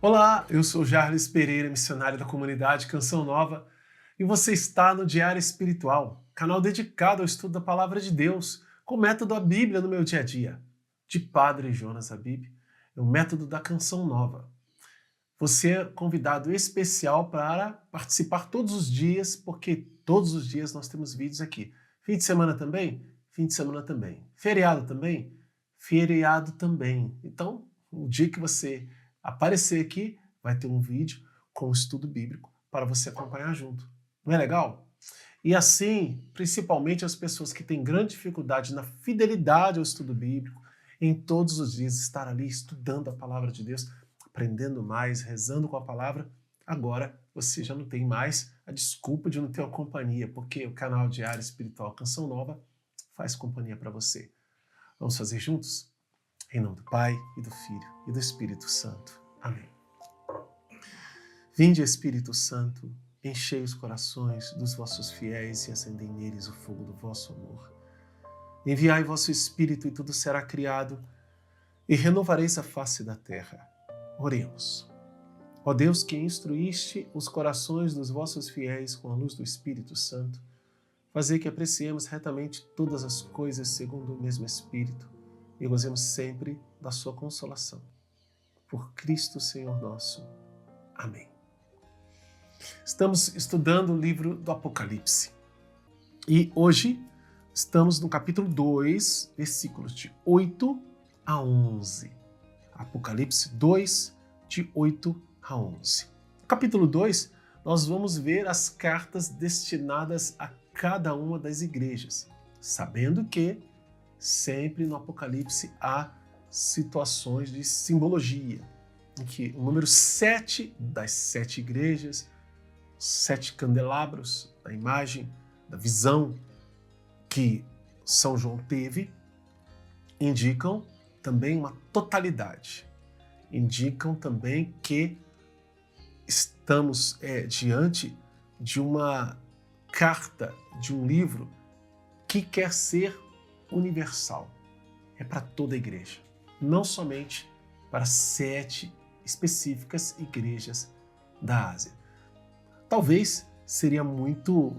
Olá, eu sou Jarles Pereira, missionário da comunidade Canção Nova, e você está no Diário Espiritual, canal dedicado ao estudo da Palavra de Deus, com o método da Bíblia no meu dia a dia. De Padre Jonas Habib, é o método da Canção Nova. Você é convidado especial para participar todos os dias, porque todos os dias nós temos vídeos aqui. Fim de semana também? Fim de semana também. Feriado também? Feriado também. Então, o dia que você aparecer aqui, vai ter um vídeo com o estudo bíblico para você acompanhar junto. Não é legal? E assim, principalmente as pessoas que têm grande dificuldade na fidelidade ao estudo bíblico, em todos os dias estar ali estudando a palavra de Deus, aprendendo mais, rezando com a palavra, agora você já não tem mais a desculpa de não ter uma companhia, porque o canal Diário Espiritual Canção Nova faz companhia para você. Vamos fazer juntos? Em nome do Pai, e do Filho, e do Espírito Santo. Amém. Vinde, Espírito Santo, enchei os corações dos vossos fiéis e acendei neles o fogo do vosso amor. Enviai vosso Espírito e tudo será criado, e renovareis a face da terra. Oremos. Ó Deus, que instruíste os corações dos vossos fiéis com a luz do Espírito Santo, fazei que apreciemos retamente todas as coisas segundo o mesmo Espírito e gozemos sempre da sua consolação. Por Cristo Senhor nosso. Amém. Estamos estudando o livro do Apocalipse. E hoje estamos no capítulo 2, versículos de 8 a 11. Apocalipse 2, de 8 a 11. No capítulo 2, nós vamos ver as cartas destinadas a cada uma das igrejas, sabendo que sempre no Apocalipse há situações de simbologia, em que o número 7 das 7 igrejas, 7 candelabros da imagem, da visão que São João teve, indicam também uma totalidade. Indicam também que estamos diante de uma carta, de um livro que quer ser universal. É para toda a igreja, não somente para 7 específicas igrejas da Ásia. Talvez seria muita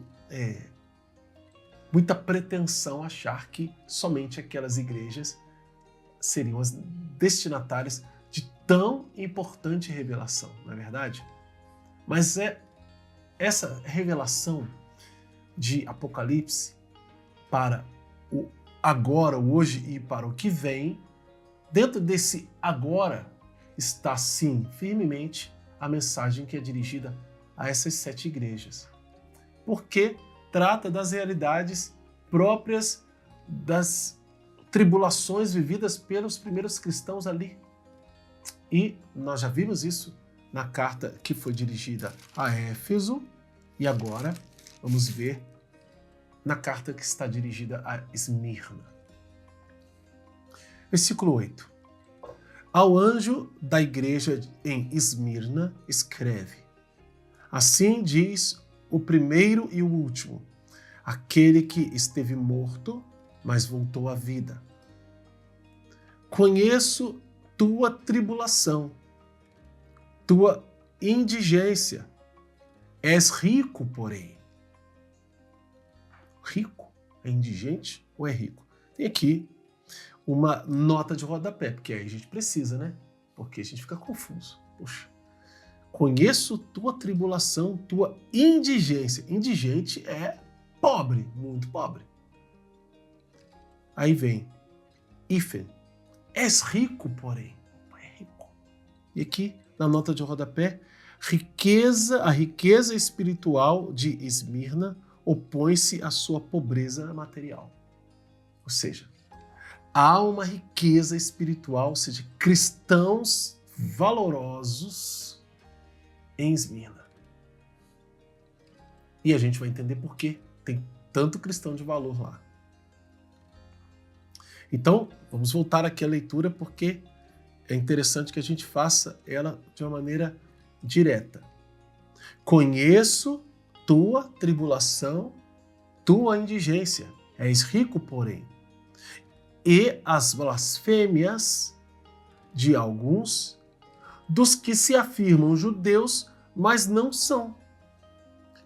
pretensão achar que somente aquelas igrejas seriam as destinatárias de tão importante revelação, não é verdade? Mas essa revelação de Apocalipse para o agora, o hoje e para o que vem, dentro desse agora está sim, firmemente, a mensagem que é dirigida a essas 7 igrejas. Porque trata das realidades próprias das tribulações vividas pelos primeiros cristãos ali. E nós já vimos isso na carta que foi dirigida a Éfeso, e agora vamos ver na carta que está dirigida a Esmirna. Versículo 8. Ao anjo da igreja em Esmirna escreve: assim diz o primeiro e o último, aquele que esteve morto, mas voltou à vida. Conheço tua tribulação, tua indigência. És rico, porém. Rico? É indigente ou é rico? Tem aqui uma nota de rodapé, porque aí a gente precisa, né? Porque a gente fica confuso. Puxa. Conheço tua tribulação, tua indigência. Indigente é pobre, muito pobre. Aí vem hífen. És rico, porém. É rico. E aqui, na nota de rodapé, a riqueza espiritual de Esmirna opõe-se à sua pobreza material. Ou seja, há uma riqueza espiritual, ou seja, cristãos valorosos em Esmirna. E a gente vai entender por que tem tanto cristão de valor lá. Então, vamos voltar aqui à leitura porque é interessante que a gente faça ela de uma maneira direta. Conheço tua tribulação, tua indigência. És rico, porém. E as blasfêmias de alguns, dos que se afirmam judeus, mas não são.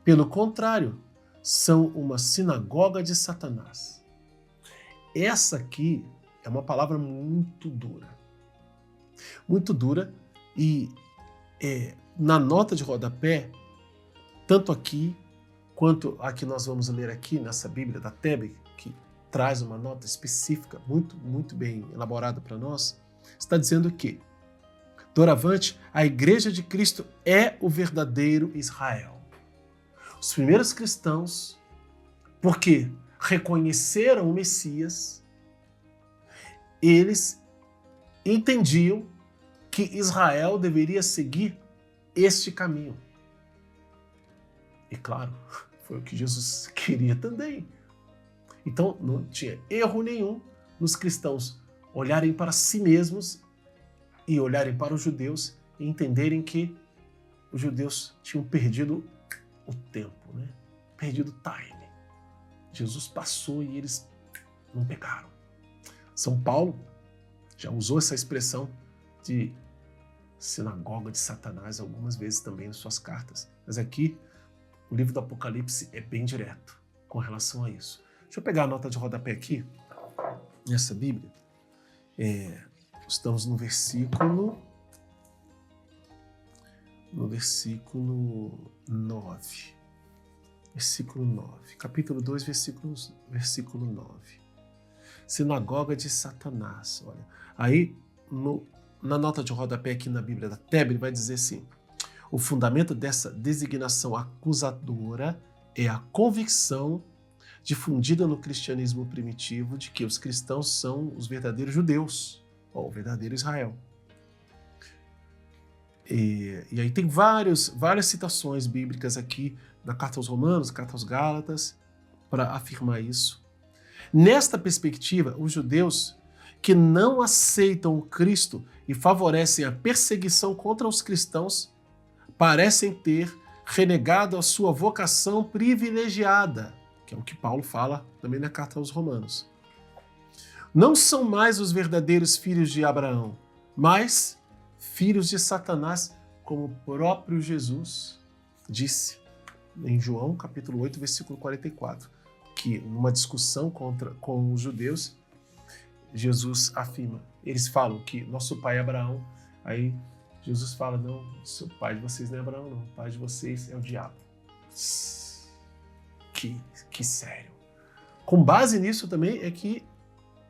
Pelo contrário, são uma sinagoga de Satanás. Essa aqui é uma palavra muito dura. Muito dura e na nota de rodapé, tanto aqui quanto a que nós vamos ler aqui nessa Bíblia da Tebe, que traz uma nota específica, muito bem elaborada para nós, está dizendo que, doravante, a Igreja de Cristo é o verdadeiro Israel. Os primeiros cristãos, porque reconheceram o Messias, eles entendiam que Israel deveria seguir este caminho. E claro, foi o que Jesus queria também. Então não tinha erro nenhum nos cristãos olharem para si mesmos e olharem para os judeus e entenderem que os judeus tinham perdido o tempo, né? Perdido o time. Jesus passou e eles não pegaram. São Paulo já usou essa expressão de sinagoga de Satanás algumas vezes também em suas cartas. Mas aqui, o livro do Apocalipse é bem direto com relação a isso. Deixa eu pegar a nota de rodapé aqui, nessa Bíblia. Estamos no versículo 9. Versículo 9. Capítulo 2, versículo 9. Sinagoga de Satanás. Olha, aí na nota de rodapé aqui na Bíblia da Tebe, vai dizer assim: o fundamento dessa designação acusadora é a convicção difundida no cristianismo primitivo de que os cristãos são os verdadeiros judeus, ou o verdadeiro Israel. E aí tem várias citações bíblicas aqui na Carta aos Romanos, Carta aos Gálatas, para afirmar isso. Nesta perspectiva, os judeus que não aceitam o Cristo e favorecem a perseguição contra os cristãos parecem ter renegado a sua vocação privilegiada, que é o que Paulo fala também na Carta aos Romanos. Não são mais os verdadeiros filhos de Abraão, mas filhos de Satanás, como o próprio Jesus disse em João capítulo 8, versículo 44, que numa discussão com os judeus, Jesus afirma, eles falam que nosso pai é Abraão, aí Jesus fala, não, o pai de vocês não é Abraão, não, o pai de vocês é o diabo. Que sério. Com base nisso também é que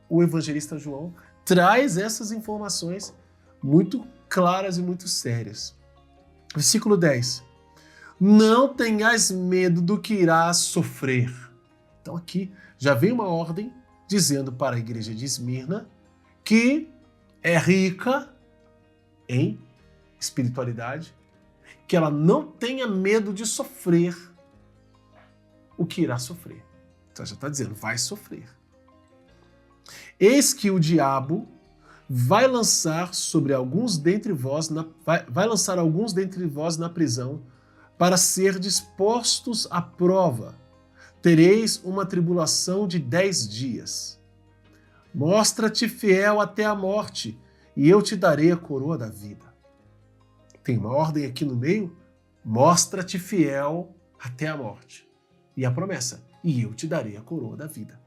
o evangelista João traz essas informações muito claras e muito sérias. Versículo 10. Não tenhais medo do que irás sofrer. Então aqui já vem uma ordem dizendo para a igreja de Esmirna que é rica em espiritualidade, que ela não tenha medo de sofrer o que irá sofrer. Então já está dizendo, vai sofrer. Eis que o diabo vai lançar alguns dentre vós na prisão para serdes postos à prova. Tereis uma tribulação de 10 dias. Mostra-te fiel até a morte, e eu te darei a coroa da vida. Tem uma ordem aqui no meio, mostra-te fiel até a morte. E a promessa, e eu te darei a coroa da vida.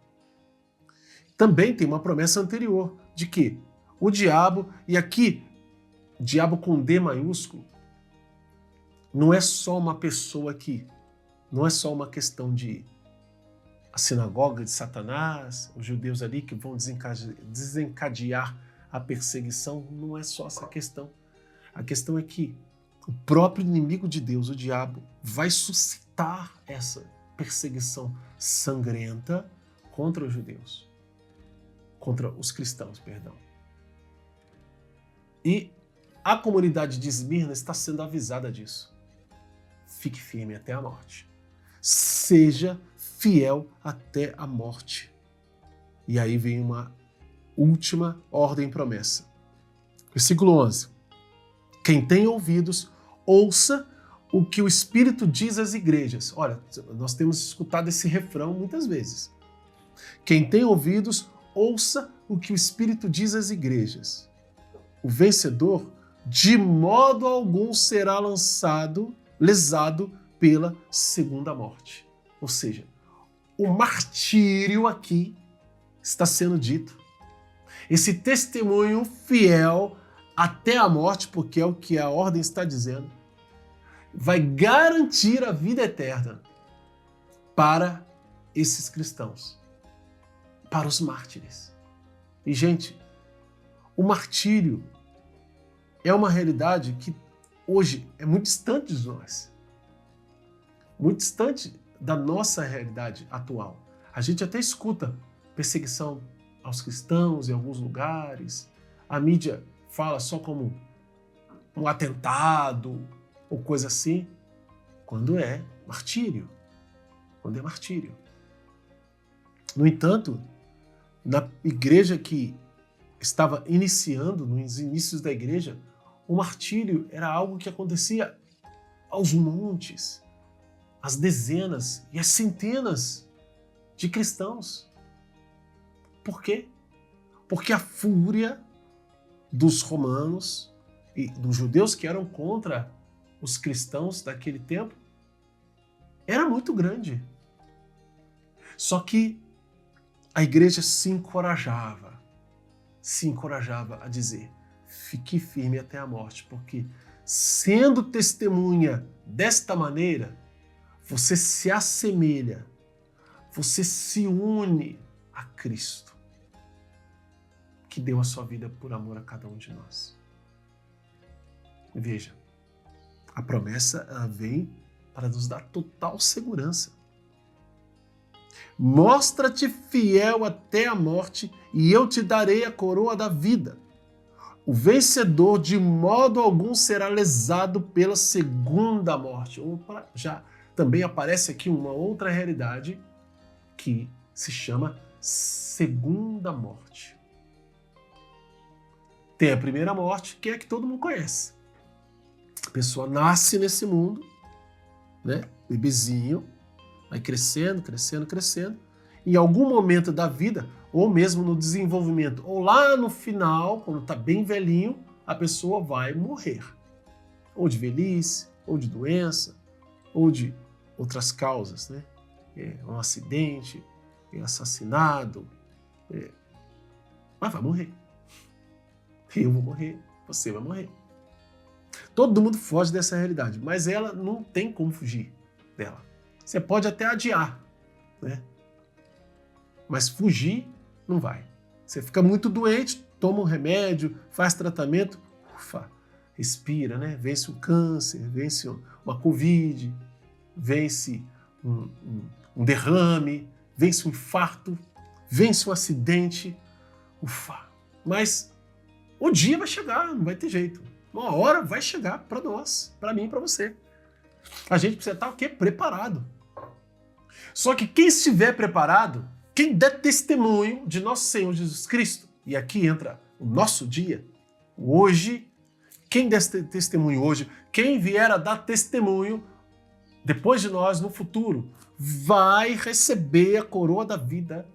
Também tem uma promessa anterior, de que o diabo, e aqui, diabo com D maiúsculo, não é só uma pessoa aqui, não é só uma questão de a sinagoga de Satanás, os judeus ali que vão desencadear a perseguição, não é só essa questão. A questão é que o próprio inimigo de Deus, o diabo, vai suscitar essa perseguição sangrenta contra os judeus, contra os cristãos, perdão. E a comunidade de Esmirna está sendo avisada disso. Fique firme até a morte. Seja fiel até a morte. E aí vem uma última ordem e promessa. Versículo 11. Quem tem ouvidos, ouça o que o Espírito diz às igrejas. Olha, nós temos escutado esse refrão muitas vezes. Quem tem ouvidos, ouça o que o Espírito diz às igrejas. O vencedor de modo algum será lesado pela segunda morte. Ou seja, o martírio aqui está sendo dito. Esse testemunho fiel até a morte, porque é o que a ordem está dizendo, vai garantir a vida eterna para esses cristãos, para os mártires. E, gente, o martírio é uma realidade que hoje é muito distante de nós, muito distante da nossa realidade atual. A gente até escuta perseguição aos cristãos em alguns lugares, a mídia fala só como um atentado ou coisa assim, quando é martírio. Quando é martírio. No entanto, na igreja que estava iniciando, nos inícios da igreja, o martírio era algo que acontecia aos montes, às dezenas e às centenas de cristãos. Por quê? Porque a fúria dos romanos e dos judeus que eram contra os cristãos daquele tempo era muito grande. Só que a igreja se encorajava a dizer: fique firme até a morte, porque sendo testemunha desta maneira, você se assemelha, você se une a Cristo, que deu a sua vida por amor a cada um de nós. Veja, a promessa ela vem para nos dar total segurança. Mostra-te fiel até a morte e eu te darei a coroa da vida. O vencedor de modo algum será lesado pela segunda morte. Opa, já também aparece aqui uma outra realidade que se chama segunda morte. Tem a primeira morte, que é a que todo mundo conhece. A pessoa nasce nesse mundo, né? Bebezinho, vai crescendo, crescendo, crescendo. Em algum momento da vida, ou mesmo no desenvolvimento, ou lá no final, quando está bem velhinho, a pessoa vai morrer. Ou de velhice, ou de doença, ou de outras causas, né? Um acidente, assassinado, mas vai morrer. Eu vou morrer, você vai morrer. Todo mundo foge dessa realidade, mas ela não tem como fugir dela. Você pode até adiar, né? Mas fugir não vai. Você fica muito doente, toma um remédio, faz tratamento, ufa, respira, né? Vence um câncer, vence uma Covid, vence um derrame, vence um infarto, vence um acidente, ufa. Mas o dia vai chegar, não vai ter jeito. Uma hora vai chegar para nós, para mim e para você. A gente precisa estar o quê? Preparado. Só que quem estiver preparado, quem der testemunho de nosso Senhor Jesus Cristo, e aqui entra o nosso dia, hoje, quem der testemunho hoje, quem vier a dar testemunho depois de nós no futuro, vai receber a coroa da vida,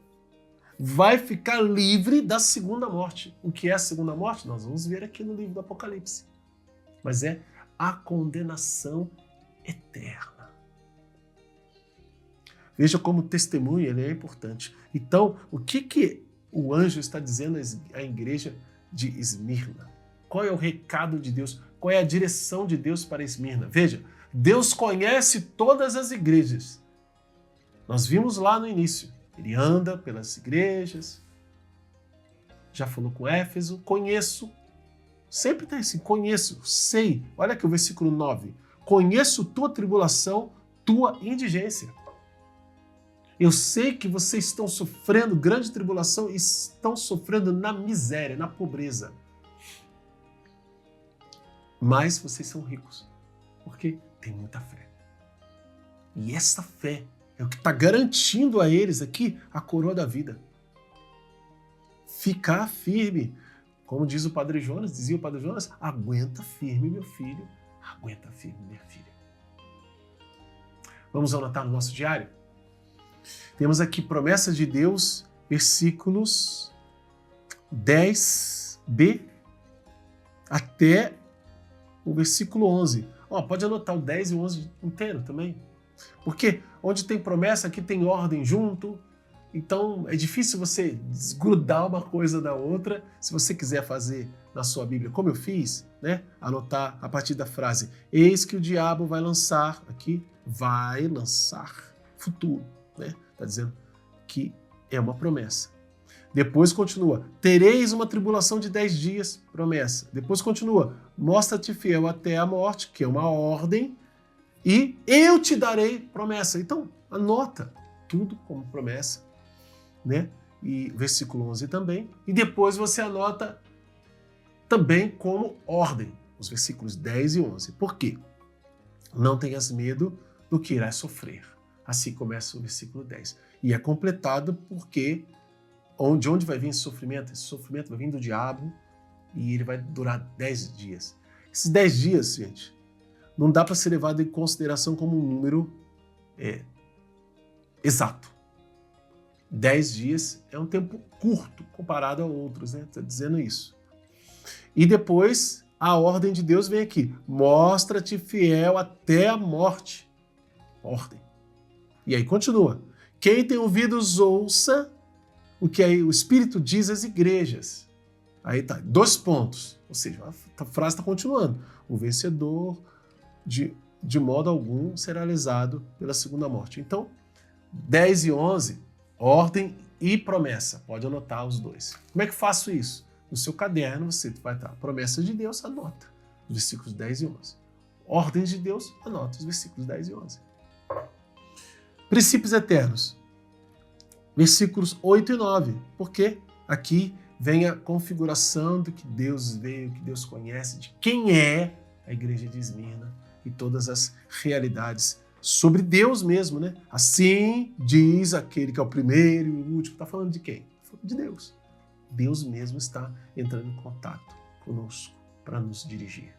vai ficar livre da segunda morte. O que é a segunda morte? Nós vamos ver aqui no livro do Apocalipse. Mas é a condenação eterna. Veja como o testemunho ele é importante. Então, o que o anjo está dizendo à igreja de Esmirna? Qual é o recado de Deus? Qual é a direção de Deus para Esmirna? Veja, Deus conhece todas as igrejas. Nós vimos lá no início. Ele anda pelas igrejas, já falou com Éfeso, conheço. Sempre tem assim, conheço, sei. Olha aqui o versículo 9. Conheço tua tribulação, tua indigência. Eu sei que vocês estão sofrendo grande tribulação e estão sofrendo na miséria, na pobreza. Mas vocês são ricos, porque tem muita fé. E essa fé é o que está garantindo a eles aqui a coroa da vida. Ficar firme. Como diz o Padre Jonas, dizia o Padre Jonas, aguenta firme, meu filho, aguenta firme, minha filha. Vamos anotar no nosso diário? Temos aqui promessas de Deus, versículos 10b até o versículo 11. Pode anotar o 10 e o 11 inteiro também. Porque onde tem promessa, aqui tem ordem junto. Então é difícil você desgrudar uma coisa da outra. Se você quiser fazer na sua Bíblia, como eu fiz, né? Anotar a partir da frase: eis que o diabo vai lançar, aqui, vai lançar, futuro, né? Está dizendo que é uma promessa. Depois continua: tereis uma tribulação de 10 dias, promessa. Depois continua: mostra-te fiel até a morte, que é uma ordem, e eu te darei promessa. Então, anota tudo como promessa, né? E versículo 11 também. E depois você anota também como ordem, os versículos 10 e 11. Por quê? Não tenhas medo do que irás sofrer. Assim começa o versículo 10. E é completado porque de onde vai vir esse sofrimento? Esse sofrimento vai vir do diabo e ele vai durar 10 dias. Esses 10 dias, gente, não dá para ser levado em consideração como um número exato. 10 dias é um tempo curto comparado a outros, né? Está dizendo isso. E depois a ordem de Deus vem aqui: mostra-te fiel até a morte. Ordem. E aí continua: quem tem ouvidos ouça o que aí o Espírito diz às igrejas. Aí tá, 2 pontos. Ou seja, a frase está continuando: o vencedor de modo algum será lesado pela segunda morte. Então, 10 e 11, ordem e promessa. Pode anotar os dois. Como é que faço isso? No seu caderno você vai estar promessa de Deus, anota os versículos 10 e 11. Ordens de Deus, anota os versículos 10 e 11. Princípios eternos, versículos 8 e 9. Porque aqui vem a configuração do que Deus veio, que Deus conhece, de quem é a igreja de Esmirna e todas as realidades sobre Deus mesmo, né? Assim diz aquele que é o primeiro e o último. Está falando de quem? Está falando de Deus. Deus mesmo está entrando em contato conosco para nos dirigir.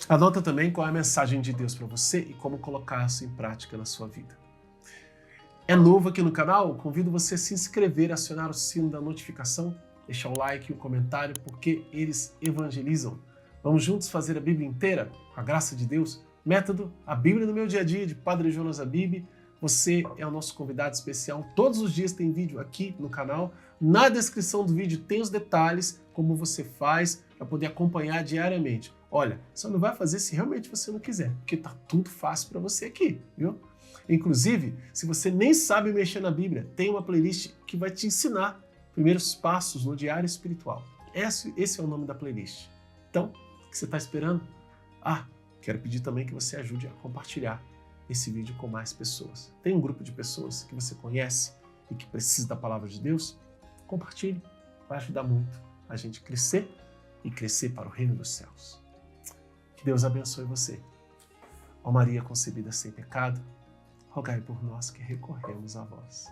Anota também qual é a mensagem de Deus para você e como colocar isso em prática na sua vida. É novo aqui no canal? Convido você a se inscrever, acionar o sino da notificação, deixar o like e o comentário, porque eles evangelizam. Vamos juntos fazer a Bíblia inteira, com a graça de Deus? Método A Bíblia no Meu Dia a Dia, de Padre Jonas Abib. Você é o nosso convidado especial. Todos os dias tem vídeo aqui no canal. Na descrição do vídeo tem os detalhes, como você faz para poder acompanhar diariamente. Olha, só não vai fazer se realmente você não quiser, porque tá tudo fácil para você aqui, viu? Inclusive, se você nem sabe mexer na Bíblia, tem uma playlist que vai te ensinar primeiros passos no diário espiritual. Esse é o nome da playlist. Então, o que você está esperando? Quero pedir também que você ajude a compartilhar esse vídeo com mais pessoas. Tem um grupo de pessoas que você conhece e que precisa da palavra de Deus? Compartilhe, vai ajudar muito a gente crescer e crescer para o reino dos céus. Que Deus abençoe você. Ó Maria concebida sem pecado, rogai por nós que recorremos a vós.